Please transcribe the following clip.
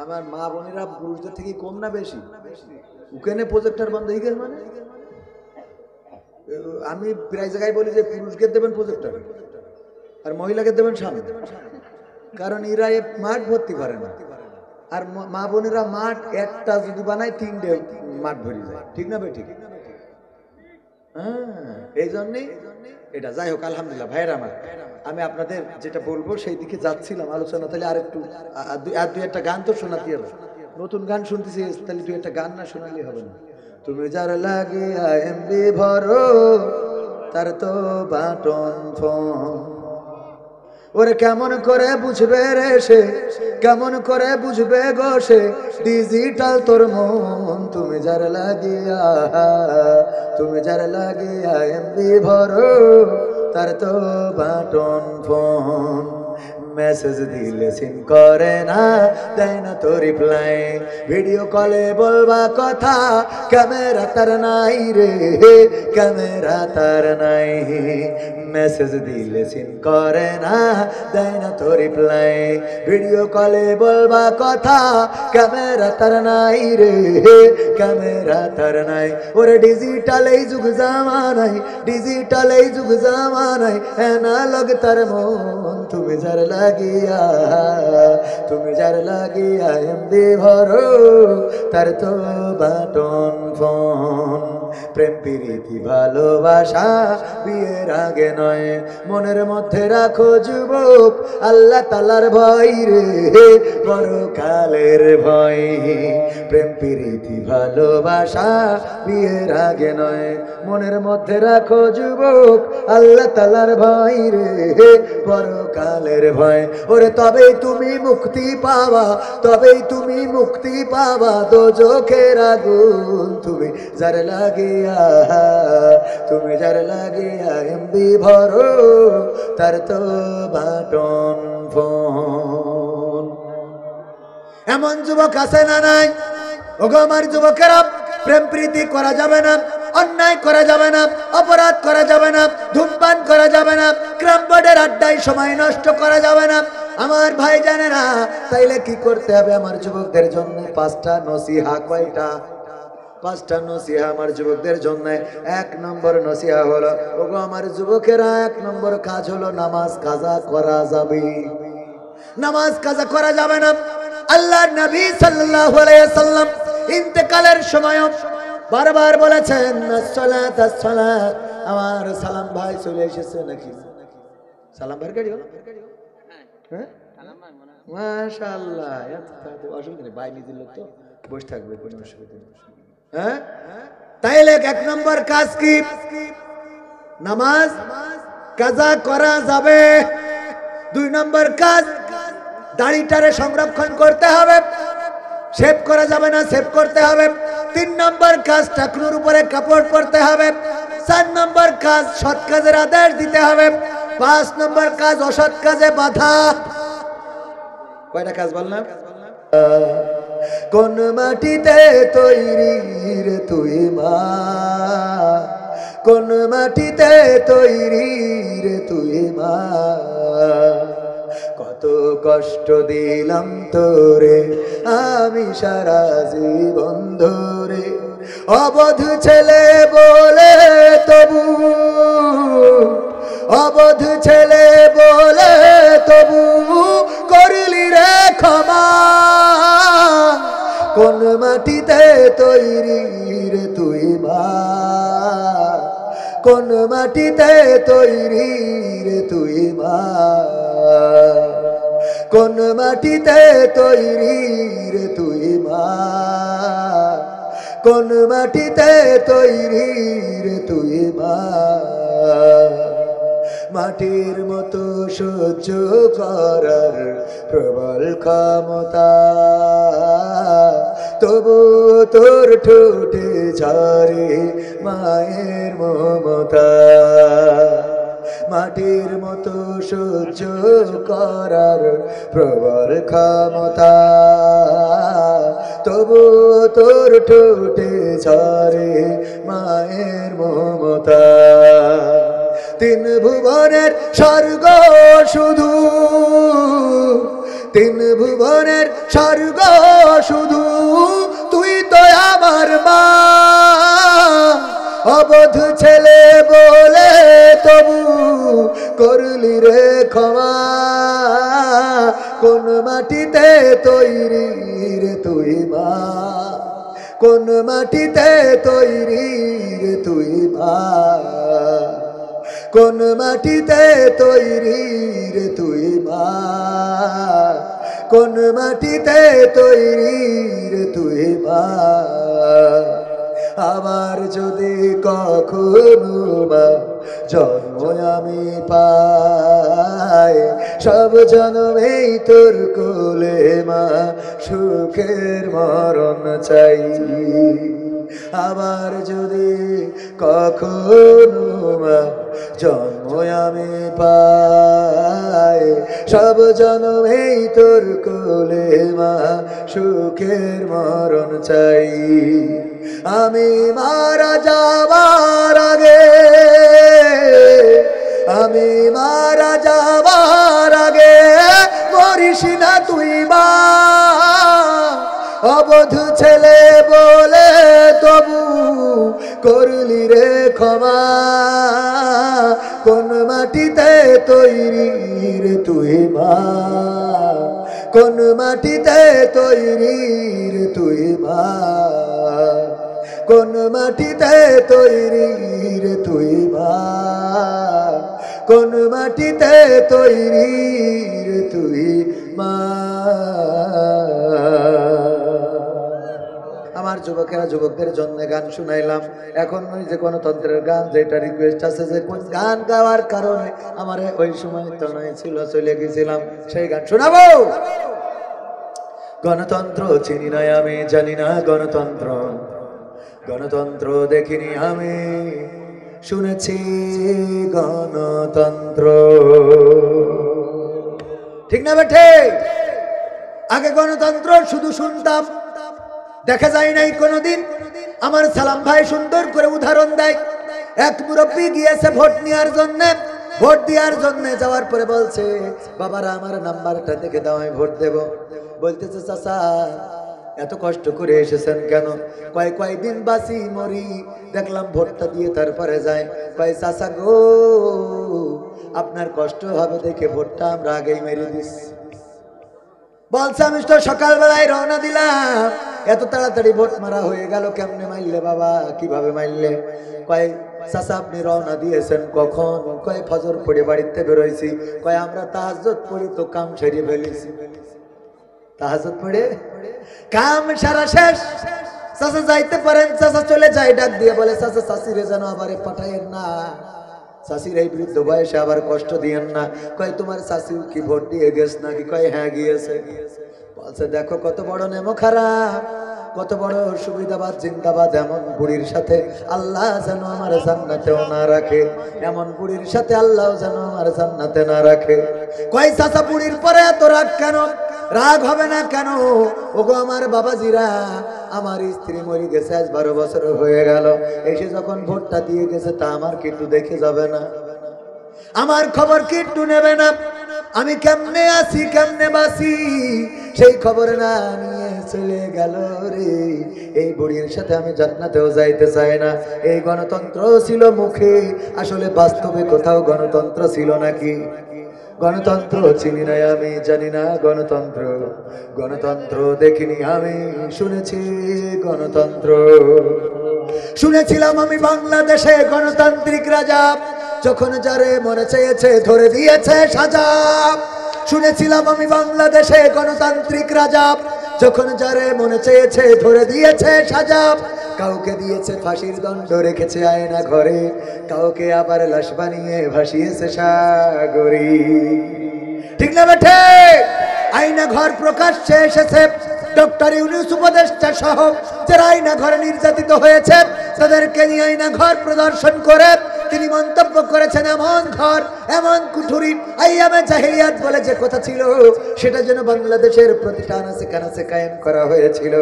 আমার মা বোনেরা পুরুষদের থেকে কম না বেশি? ওখানে প্রজেক্টর বন্ধ হয়ে গেল মানে আমি প্রায় জায়গায় বলি যে পুরুষকে দেবেন প্রজেক্টর আর মহিলাকে দেবেন সামনে, কারণ এরা মাঠ ভর্তি করে না। আর মা বোনেরা মাঠ একটা যদি বানায় 3টে মাঠ ভরে যায়, ঠিক না ভাই? ঠিক। হ্যাঁ, এই জন্যই এটা। যাই হোক, আলহামদুলিল্লাহ ভাইয়ের আমার, আমি আপনাদের যেটা বলবো সেই দিকে যাচ্ছিলাম আলোচনা। তাহলে আর একটু দুই একটা গান তো শোনাতে হবে, নতুন গান শুনতেছি, তাহলে দুই একটা গান না শোনালে হবে না। তুমি যার লাগে এমবি ভরো তার তো বাটন ফোন, ওরে কেমন করে বুঝবে রে সে, কেমন করে বুঝবে গো সে ডিজিটাল তোর মন। তুমি যার লাগিয়া, তুমি যার লাগিয়া এমবি ভরো তার তো বাটন ফোন। মেসেজ দিলে সিন করে না, দেয় না তো রিপ্লাই, ভিডিও কলে বলবা কথা ক্যামেরা তার নাই রে, ক্যামেরা তার নাই। মেসেজ দিলে সিন করে না, দেয় না তো রিপ্লাই, ভিডিও কলে বলবা কথা ক্যামেরা তার নাই রে, ক্যামেরা তার নাই। ওরে ডিজিটাল এই যুগ জামানাই, ডিজিটাল এই যুগ জামানাই অ্যানালগ তার মন। তুমি যার লাগিয়া, তুমি যার লাগিয়া এমবি ভরো তার তো বাটন ফোন। প্রেম প্রীতি ভালোবাসা বিয়ের আগে নয়, মনের মধ্যে রাখো যুবক আল্লাহ তাআলার ভয় রে, পরকালের ভয়। প্রেম প্রীতি ভালোবাসা বিয়ের আগে নয়, মনের মধ্যে রাখো যুবক আল্লাহ তাআলার ভয় রে, পরকালের ভয়। ওরে তবেই তুমি মুক্তি পাবা, তবেই তুমি মুক্তি পাবা দোজখের আগুন। তুমি যার লাগিয়া, তুমি যার লাগিয়া এমবি ভরো তার তো বাটন ফোন। এমন যুবক আছে না নাই? ওগো আমার যুবকেরা, প্রেম প্রীতি করা যাবে না, অন্যায় করা যাবে না, অপরাধ করা যাবে না, ধূমপান করা যাবে না, ক্রাম বোর্ডের আড্ডায় সময় নষ্ট করা যাবে না। আমার ভাই জানে না, তাইলে কি করতে হবে আমার যুবকদের জন্য? 5টা নসিহা। কয়টা? 5টা নসিহা আমার যুবকদের জন্য। 1 নম্বর নসিহা হলো, ওগো আমার যুবকেরা, 1 নম্বর কাজ হলো নামাজ কাজা করা যাবে, নামাজ কাজা করা যাবে না। আল্লাহর নবী সাল্লাল্লাহু আলাইহি ওয়াসাল্লাম ইন্তেকালের সময় বারবার বলেছেন আসসালাত আসসালাত। আমার সালাম ভাই চলে এসেছে নাকি? সালাম ভাইয়ের গাড়ি হলো? হ্যাঁ, মাশাআল্লাহ। অসুবিধা নেই, ভাই নিজের লোক তো বসে থাকবে, কোনো অসুবিধা নেই। হ্যাঁ, তাইলে 1 নম্বর কাজ কি? নামাজ কাজা করা যাবে। 2 নম্বর কাজ, দাড়িটারে সংরক্ষণ করতে হবে, শেভ করা যাবে না, শেভ করতে হবে। 3 নম্বর কাজ, টাকনুর উপরে কাপড় পরতে হবে। 4 নম্বর কাজ, সৎ কাজের আদেশ দিতে হবে। 5 নম্বর কাজ, অসৎ কাজে বাধা। কয়টা কাজ বললাম? কোন মাটিতে তৈরি রে তুই মা, কোন মাটিতে তৈরি রে তুই মা, কত কষ্ট দিলাম তোরে আমি সারা জীবন ধরে, অবধ ছেলে বলে তবু, অবধ ছেলে বলে তবু করলি রে ক্ষমা। কোন মাটিতে তৈরি রে তুই মা, কোন মাটিতে তৈরি রে তুই মা, কোন মাটিতে তৈরি রে তুই মা, কোন মাটিতে তৈরি রে তুই মা। মাটির মতো সহ্য করার প্রবল ক্ষমতা, তবু তোর ঠোঁটে ঝরে মায়ের মমতা। মাটির মতো সহ্য করার প্রবল ক্ষমতা, তবু তোর ঠোঁটে ঝরে মায়ের মমতা। 3 ভুবনের স্বর্গ শুধু, 3 ভুবনের স্বর্গ ক্ষমা, কোন মাটিতে তৈরি রে তুই মা, কোন মাটিতে তৈরি রে তুই মা, কোন মাটিতে তৈরি রে তুই মা, কোন মাটিতে তৈরি রে তুই মা। আবার যদি কখনো মা জন্ম আমি পাই, সব জন্মেই তোর কোলে মা সুখের মরণ চাই। আবার যদি কখনো মা জন্ম আমি পাই, সব জন্মেই তোর কোলে মা সুখের মরণ চাই। আমি মারা যাবার আগে, আমি মারা যাবার আগে মরিস না তুই মা, অবধ ছেলে বলে তবু করলি রে ক্ষমা, কোন মাটিতে তৈরি রে তুই মা, কোন মাটিতে তৈরি রে তুই মা, কোন মাটিতে তৈরি রে তুই মা, কোন মাটিতে তৈরি রে তুই মা। আমার যুবকেরা যুবকদের জন্য গান শুনাইলাম। এখন ওই যে গণতন্ত্রের গান যেটা রিকোয়েস্ট আছে, যে কোন গান গাওয়ার কারণে আমার ওই সময় তনয় ছিল, চলে গেছিলাম, সেই গান শোনাবো। গণতন্ত্র চিনি না আমি, জানি না গণতন্ত্র, গণতন্ত্র দেখিনি আমি, শুনেছি গণতন্ত্র। ঠিক না বেঠে? আগে গণতন্ত্র শুধু শুনতাম, দেখা যায় নাই কোনোদিন। আমার সালাম ভাই সুন্দর করে উদাহরণ দেয়। এক মুরব্বী গিয়েছে ভোট নেওয়ার জন্য, ভোট দেওয়ার জন্য যাওয়ার পরে বলছে, বাবারা আমার নাম্বারটা দেখে দাও, আমি ভোট দেব। বলতেছে, চাচা এত কষ্ট করে এসেছেন কেন? কয়দিন বাঁচি মরি, দেখলাম ভোটটা দিয়ে তারপরে যায়। চাচা গো, আপনার কষ্ট হবে দেখে ভোটটা আমরা আগেই মেরে দিচ্ছি। বলছে, আমি তো সকালবেলায় রওনা দিলাম, এত তাড়াতাড়ি ভোট মারা হয়ে গেল, কেমনে মারলে বাবা, কিভাবে মারলে? চাচা আপনি রওনা দিয়েছেন কখন? ফজর পড়ে বাড়িতে বেরোইছি। আমরা তাহাজ্জুদ পড়ি তো কাম সেরে ফেলেছি। তাহাজ্জুদ পড়ে কাম সারা শেষ। চাচা যাইতে পারেন। চাচা চলে যায়, ডাক দিয়ে বলে, চাচা চাচিরে যেন আবার পাঠাইয়েন না, চাচির এই বৃদ্ধ বয়সে আবার কষ্ট দিয়েন না। তোমার চাচি কি ভোট দিয়ে গেছ নাকি? হ্যাঁ গিয়েছে। বলছে, দেখো কত বড় নেমো খারাপ, কত বড় সুবিধাবাদ জিন্দাবাদ। এমন বুড়ির সাথে আল্লাহ যেন আমার জান্নাতেও না রাখে, এমন বুড়ির সাথে আল্লাহ যেন আমার জান্নাতে না রাখে। চাচা বুড়ির পরে এত রাগ কেন? রাগ হবে না কেন? ওগো আমার বাবাজিরা, আমার স্ত্রী মরে গেছে আজ 12 বছর হয়ে গেল, এসে যখন ভোটটা দিয়ে গেছে তা আমার কি একটু দেখে যাবে না? আমার খবর কি একটু নেবে না? আমি কেমনে আছি, কেমনে বাসি, সেই খবর না নিয়ে চলে গেল রে। এই বুড়ির সাথে আমি জান্নাতেও যাইতে চাই না। এই গণতন্ত্র ছিল মুখে, আসলে বাস্তবে কোথাও গণতন্ত্র ছিল নাকি? গণতন্ত্র চিনি না আমি, জানি না গণতন্ত্র, গণতন্ত্র দেখিনি আমি, শুনেছি গণতন্ত্র। শুনেছিলাম আমি বাংলাদেশে গণতান্ত্রিক রাজা, যখন যারে মনে চেয়েছে ধরে দিয়েছে সাজা। শুনেছিলাম আমি বাংলাদেশে গণতান্ত্রিক রাজা, যখন যারে মনে চেয়েছে ধরে দিয়েছে সাজা। কাউকে দিয়েছে ফাঁসির দণ্ড, রেখেছে আয়না ঘরে, কাউকে আবার লাশ বানিয়ে ভাসিয়েছে সাগরে। ঠিক না বেঠে? আয়না ঘর প্রকাশ্যে এসেছে। ডক্টর ইউনূস উপদেষ্টা সহ যারা আয়না ঘরে নির্যাতিত হয়েছে তাদেরকে নিয়ে আয়না ঘর প্রদর্শন করে তিনি মন্তব্য করেছেন, এমন ঘর, এমন কুঠুরি আইয়ামে জাহিলিয়াত বলে যে কথা ছিল, সেটা যেন বাংলাদেশের প্রতিটা আনাচে কানাচে কায়েম করা হয়েছিল।